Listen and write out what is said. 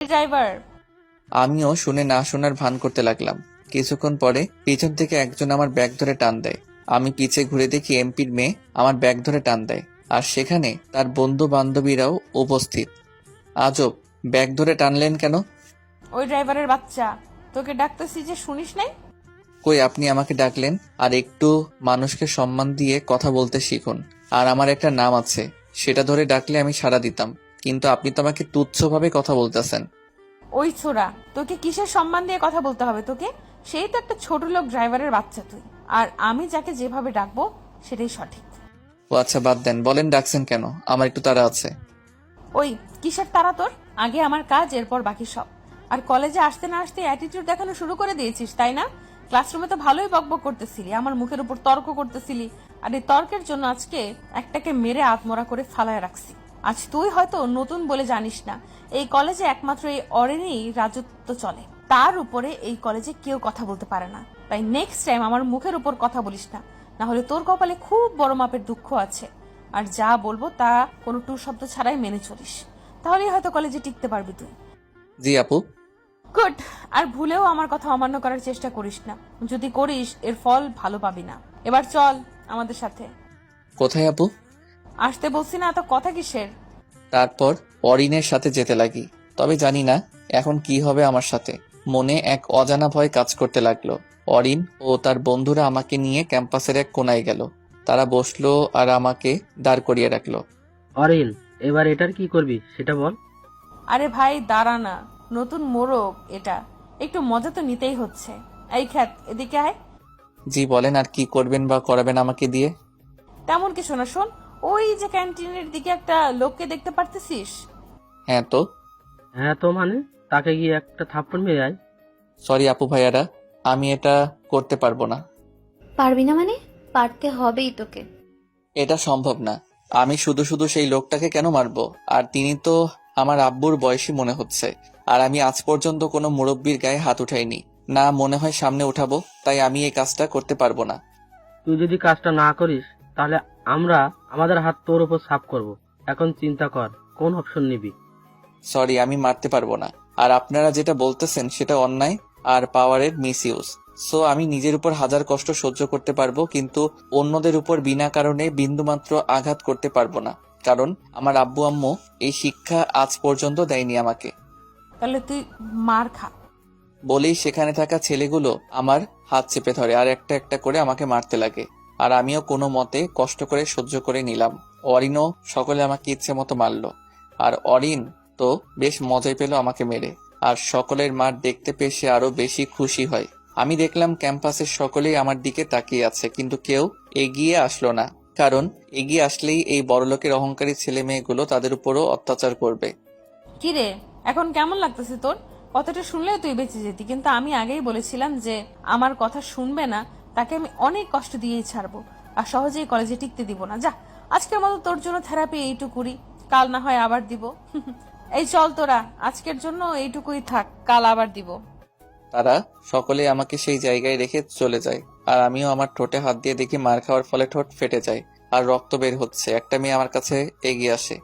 Driver. আমিও শুনে না শোনার ভান করতে লাগলাম। কিছুক্ষণ পরে পিছন থেকে একজন আমার ব্যাগ ধরে টান দেয়। আমি পিছে ঘুরে দেখি এমপির মেয়ে আমার ব্যাগ ধরে টান দেয়, আর সেখানে তার বন্ধু বান্ধবীরাও উপস্থিত। আজব, ব্যাগ ধরে টানলেন কেন? ওই ড্রাইভারের বাচ্চা, তোকে ডাকতেছি যে শুনিস নাই? কই, আপনি আমাকে ডাকলেন? আর একটু মানুষকে সম্মান দিয়ে কথা বলতে শিখুন। আর আমার একটা নাম আছে, সেটা ধরে ডাকলে আমি সাড়া দিতাম, কিন্তু আপনি তো আমাকে তুচ্ছভাবে কথা বলতেছেন। ওই ছোড়া, তোকে কিসের সম্মান দিয়ে কথা বলতে হবে তোকে? সেই তো একটা ছোট লোক ড্রাইভারের বাচ্চা তুই। আর আমি যাকে যেভাবে ডাকবো সেটাই সঠিক। ও আচ্ছা, বাদ দেন, বলেন ডাকছেন কেন? আমার একটু তাড়া আছে। ওই কিসের তারা তোর? আগে আমার কাজ, এরপর বাকি সব। আর কলেজে আসতে না আসতে অ্যাটিটিউড দেখানো শুরু করে দিয়েছিস, তাই না? ক্লাসরুমে তো ভালোই বকবক করতেছিলি, আমার মুখের উপর তর্ক করতেছিলি। আর এই তর্কের জন্য আজকে একটাকে মেরে আত্মরা করে ফালায় রাখছি। আজ তুই হয়তো নতুন বলে জানিস না, এই কলেজে একমাত্র এই অরেনেই রাজত্ব চলে। তার উপরে এই কলেজে কেউ কথা বলতে পারে না। তাই নেক্সট টাইম আমার মুখের উপর কথা বলিস না, না হলে তোর কপালে খুব বড় মাপের দুঃখ আছে। আর যা বলবো তা কোনো টু শব্দ ছাড়াই মেনে চলিস, তাহলেই হয়তো কলেজে টিকতে পারবি তুই। জি আপু। গুড। আর ভুলেও আমার কথা অমান্য করার চেষ্টা করিস না। যদি করিস এর ফল ভালো পাবি না। এবার চল আমাদের সাথে। কোথায় আপু? আসতে বলছি না, এত কথা কিসের? তারপর অরিনের সাথে যেতে লাগি। তবে জানি না এখন কি হবে আমার সাথে। মনে এক অজানা ভয় কাজ করতে লাগলো। অরিন ও তার বন্ধুরা আমাকে নিয়ে ক্যাম্পাসের এক কোনায় গেল। তারা বসলো আর আমাকে দাঁড় করিয়ে রাখলো। অরিন, এবার এটার কি করবি সেটা বল। আরে ভাই দাঁড়া না, নতুন মোড়ক এটা, একটু মজা তো নিতেই হচ্ছে। এই খ্যাত, এদিকে আয়। জি বলেন, আর কি করবেন বা করাবেন আমাকে দিয়ে? তেমন কিছু না, শোন। ওই যে ক্যান্টিনের দিকে একটা লোককে দেখতে পারতেছিস? হ্যাঁ তো। হ্যাঁ তো মানে, তাকে গিয়ে একটা থাপ্পড় মেরে আয়। সরি আপু ভাইয়ারা, আমি এটা করতে পারবো না। পারবি না মানে? পারতে হবেই তোকে। এটা সম্ভব না। আমি শুধু শুধু সেই লোকটাকে কেন মারবো? আর তিনি তো আমার আব্বুর বয়সী মনে হচ্ছে। আর আমি আজ পর্যন্ত কোনো মুরব্বির গায়ে হাত উঠাইনি, না মনে হয় সামনে উঠাবো। তাই আমি এই কাজটা করতে পারবো না। তুই যদি কাজটা না করিস তাহলে আমরা আমাদের হাত তোর উপর সাফ করব। এখন চিন্তা কর কোন অপশন নিবি। সরি, আমি মারতে পারবো না। আর আপনারা যেটা বলতেছেন সেটা অন্যায় আর পাওয়ারের মিসইউজ। সো আমি নিজের উপর হাজার কষ্ট সহ্য করতে পারবো, কিন্তু অন্যদের উপর বিনা কারণে বিন্দুমাত্র আঘাত করতে পারবো না। কারণ আমার আব্বু আম্মু এই শিক্ষা আজ পর্যন্ত দেয়নি আমাকে। তাহলে তুই মার খা। বলেই সেখানে থাকা ছেলেগুলো আমার হাত চেপে ধরে আর একটা একটা করে আমাকে মারতে লাগে। আর আমিও কোনো মতে কষ্ট করে সহ্য করে নিলাম। অরিনও সকলে আমাকে ইচ্ছে মতো মারলো। আর অরিন তো বেশ মজাই পেল আমাকে মেরে। আর সকলের মার দেখতে পেয়ে সে আরো বেশি খুশি হয়। আমি দেখলাম ক্যাম্পাসের সকলেই আমার দিকে তাকিয়ে আছে, কিন্তু কেউ এগিয়ে আসলো না। কারণ এগিয়ে আসলেই এই বড়লোকের অহংকারী ছেলে মেয়েগুলো তাদের উপরও অত্যাচার করবে। কিরে, এখন কেমন লাগতেছে তোর? কথাটা শুনলেও তুই বেঁচে যেতি, কিন্তু আমি আগেই বলেছিলাম যে আমার কথা শুনবে না তাকে আমি অনেক কষ্ট দিয়েই ছাড়বো। আর সহজেই কলেজে টিকতে দিব না। যা, আজকের মতো তোর জন্য থেরাপি এইটুকুই, কাল না হয় আবার দিব। এই চল তোরা, আজকের জন্য এইটুকুই থাক, কাল আবার দিব। তারা সকলে আমাকে সেই জায়গায় রেখে চলে যায়। আর আমিও আমার ঠোঁটে হাত দিয়ে দেখি মার খাওয়ার ফলে ঠোঁট ফেটে যায় আর রক্ত বের হচ্ছে। একটা মেয়ে আমার কাছে এগিয়ে আসে।